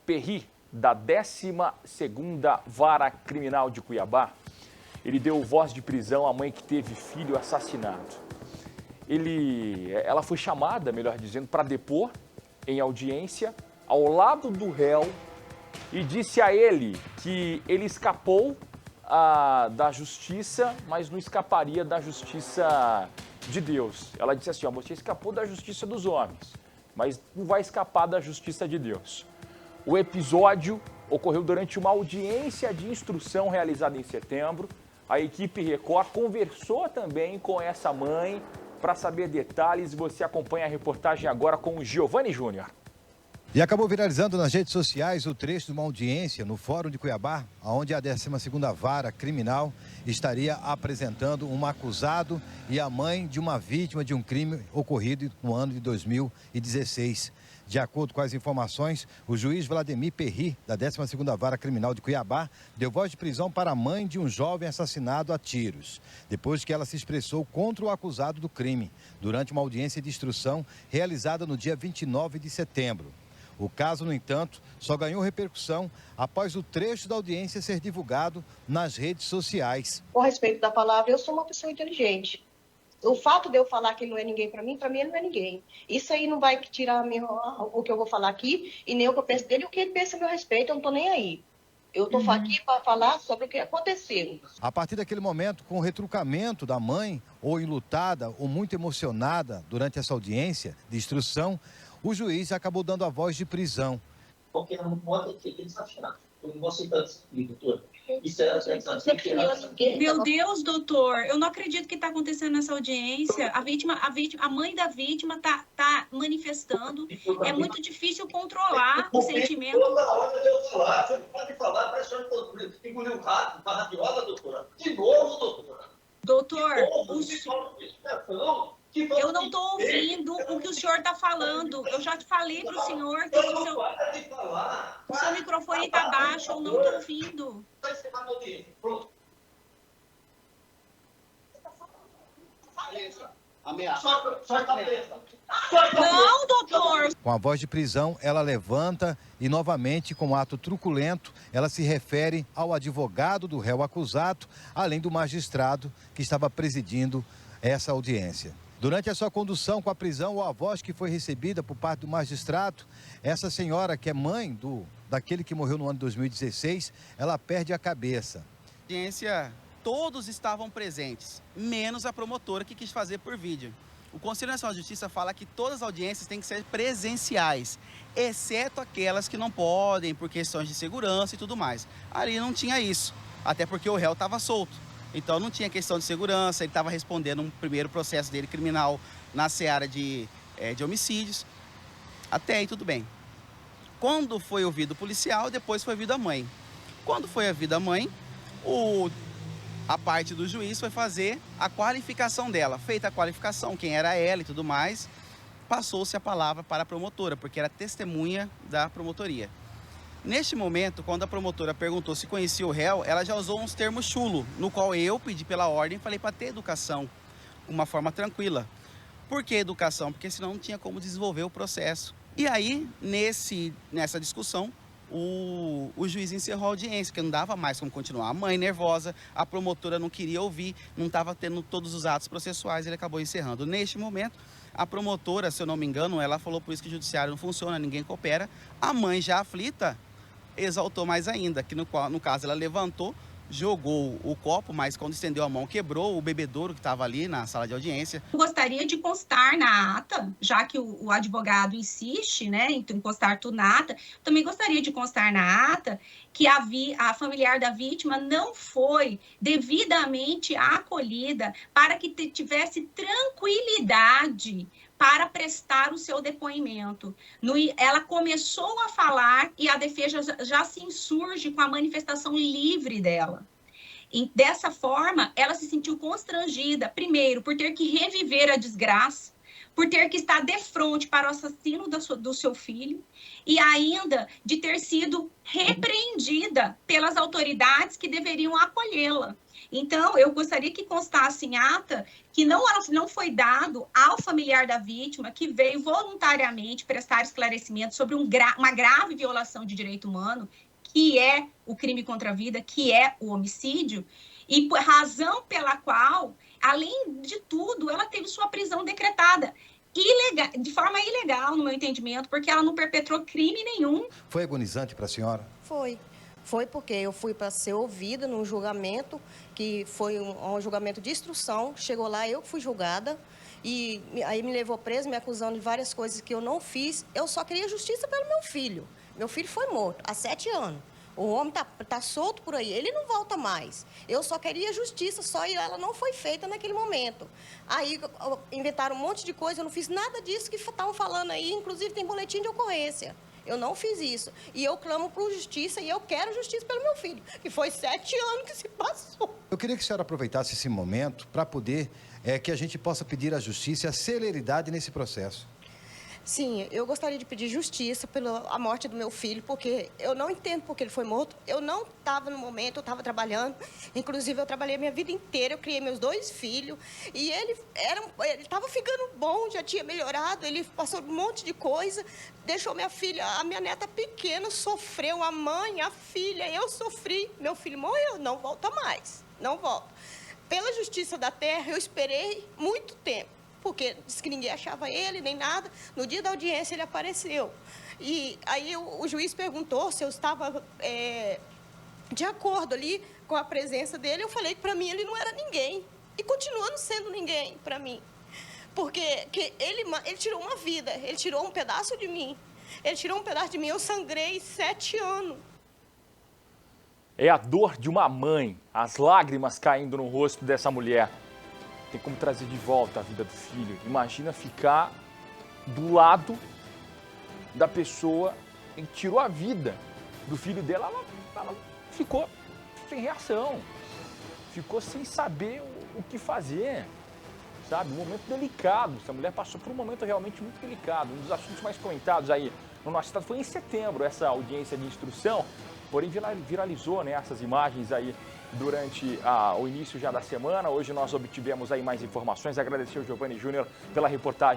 Perry, da 12ª Vara Criminal de Cuiabá, ele deu voz de prisão à mãe que teve filho assassinado. Ela foi chamada, melhor dizendo, para depor em audiência ao lado do réu e disse a ele que ele escapou da justiça, mas não escaparia da justiça de Deus. Ela disse assim, você escapou da justiça dos homens, mas não vai escapar da justiça de Deus. O episódio ocorreu durante uma audiência de instrução realizada em setembro. A equipe Record conversou também com essa mãe para saber detalhes. Você acompanha a reportagem agora com o Giovanni Júnior. E acabou viralizando nas redes sociais o trecho de uma audiência no Fórum de Cuiabá, onde a 12ª Vara Criminal estaria apresentando um acusado e a mãe de uma vítima de um crime ocorrido no ano de 2016. De acordo com as informações, o juiz Vladimir Perry, da 12ª Vara Criminal de Cuiabá, deu voz de prisão para a mãe de um jovem assassinado a tiros, depois que ela se expressou contra o acusado do crime, durante uma audiência de instrução realizada no dia 29 de setembro. O caso, no entanto, só ganhou repercussão após o trecho da audiência ser divulgado nas redes sociais. Com respeito da palavra, eu sou uma pessoa inteligente. O fato de eu falar que ele não é ninguém para mim ele não é ninguém. Isso aí não vai tirar o que eu vou falar aqui e nem o que eu penso dele e o que ele pensa a meu respeito, eu não estou nem aí. Eu estou aqui para falar sobre o que aconteceu. A partir daquele momento, com o retrucamento da mãe, ou enlutada ou muito emocionada durante essa audiência de instrução, o juiz acabou dando a voz de prisão. Porque não pode ter desafinado. Eu não vou citar isso, doutor. Isso é Meu Deus, doutor, eu não acredito que está acontecendo nessa audiência. A mãe da vítima está manifestando. É muito difícil controlar o sentimento. Toda hora de eu falar, você pode falar, parece que engoliu um rato, uma radiola, doutora. De novo, doutora. Doutor, eu não estou ouvindo o que o senhor está falando. Eu já te falei para o senhor que o seu microfone está baixo, eu não estou ouvindo. Não, doutor. Com a voz de prisão, ela levanta e, novamente, com um ato truculento, ela se refere ao advogado do réu acusado, além do magistrado que estava presidindo essa audiência. Durante a sua condução com a prisão ou a voz que foi recebida por parte do magistrado, essa senhora, que é mãe daquele que morreu no ano de 2016, ela perde a cabeça. Audiência, todos estavam presentes, menos a promotora que quis fazer por vídeo. O Conselho Nacional de Justiça fala que todas as audiências têm que ser presenciais, exceto aquelas que não podem por questões de segurança e tudo mais. Ali não tinha isso, até porque o réu estava solto. Então não tinha questão de segurança, ele estava respondendo um primeiro processo dele criminal na seara de homicídios. Até aí tudo bem. Quando foi ouvido o policial, depois foi ouvido a mãe. Quando foi ouvida a mãe, a parte do juiz foi fazer a qualificação dela. Feita a qualificação, quem era ela e tudo mais, passou-se a palavra para a promotora, porque era testemunha da promotoria. Neste momento, quando a promotora perguntou se conhecia o réu, ela já usou uns termos chulo, no qual eu pedi pela ordem e falei para ter educação, uma forma tranquila. Por que educação? Porque senão não tinha como desenvolver o processo. E aí, nessa discussão, o juiz encerrou a audiência, que não dava mais como continuar. A mãe nervosa, a promotora não queria ouvir, não estava tendo todos os atos processuais, ele acabou encerrando. Neste momento, a promotora, se eu não me engano, ela falou por isso que o judiciário não funciona, ninguém coopera. A mãe já aflita, exaltou mais ainda, que no caso ela levantou, jogou o copo, mas quando estendeu a mão quebrou o bebedouro que estava ali na sala de audiência. Eu gostaria de constar na ata, já que o advogado insiste, né, em constar tudo na ata, também gostaria de constar na ata que a familiar da vítima não foi devidamente acolhida para que tivesse tranquilidade para prestar o seu depoimento. Ela começou a falar e a defesa já se insurge com a manifestação livre dela. E dessa forma, ela se sentiu constrangida, primeiro, por ter que reviver a desgraça, por ter que estar de frente para o assassino do seu filho e ainda de ter sido repreendida pelas autoridades que deveriam acolhê-la. Então, eu gostaria que constasse em ata que não foi dado ao familiar da vítima que veio voluntariamente prestar esclarecimento sobre uma grave violação de direito humano, que é o crime contra a vida, que é o homicídio, e por razão pela qual, além de tudo, ela teve sua prisão decretada. De forma ilegal, no meu entendimento, porque ela não perpetrou crime nenhum. Foi agonizante para a senhora? Foi porque eu fui para ser ouvida num julgamento, que foi um julgamento de instrução. Chegou lá, eu fui julgada, e aí me levou preso, me acusando de várias coisas que eu não fiz. Eu só queria justiça pelo meu filho. Meu filho foi morto há 7 anos. O homem tá solto por aí, ele não volta mais. Eu só queria justiça, só e ela não foi feita naquele momento. Aí inventaram um monte de coisa, eu não fiz nada disso que estavam falando aí, inclusive tem boletim de ocorrência. Eu não fiz isso. E eu clamo por justiça e eu quero justiça pelo meu filho, que foi 7 anos que se passou. Eu queria que a senhora aproveitasse esse momento para poder que a gente possa pedir à justiça a celeridade nesse processo. Sim, eu gostaria de pedir justiça pela morte do meu filho, porque eu não entendo porque ele foi morto. Eu não estava no momento, eu estava trabalhando. Inclusive, eu trabalhei a minha vida inteira, eu criei meus 2 filhos. E ele estava ficando bom, já tinha melhorado, ele passou um monte de coisa. Deixou minha filha, a minha neta pequena, sofreu, a mãe, a filha, eu sofri. Meu filho morreu, não volta mais, não volta. Pela justiça da terra, eu esperei muito tempo, porque disse que ninguém achava ele, nem nada. No dia da audiência, ele apareceu. E aí o juiz perguntou se eu estava de acordo ali com a presença dele. Eu falei que para mim ele não era ninguém. E continuando sendo ninguém para mim. Porque ele tirou uma vida, ele tirou um pedaço de mim. Ele tirou um pedaço de mim, eu sangrei 7 anos. É a dor de uma mãe, as lágrimas caindo no rosto dessa mulher. Tem como trazer de volta a vida do filho. Imagina ficar do lado da pessoa que tirou a vida do filho dela. Ela ficou sem reação, ficou sem saber o que fazer, sabe? Um momento delicado. Essa mulher passou por um momento realmente muito delicado. Um dos assuntos mais comentados aí no nosso estado foi em setembro, essa audiência de instrução. Porém, viralizou, né, essas imagens aí durante o início já da semana. Hoje nós obtivemos aí mais informações. Agradecer ao Giovanni Júnior pela reportagem.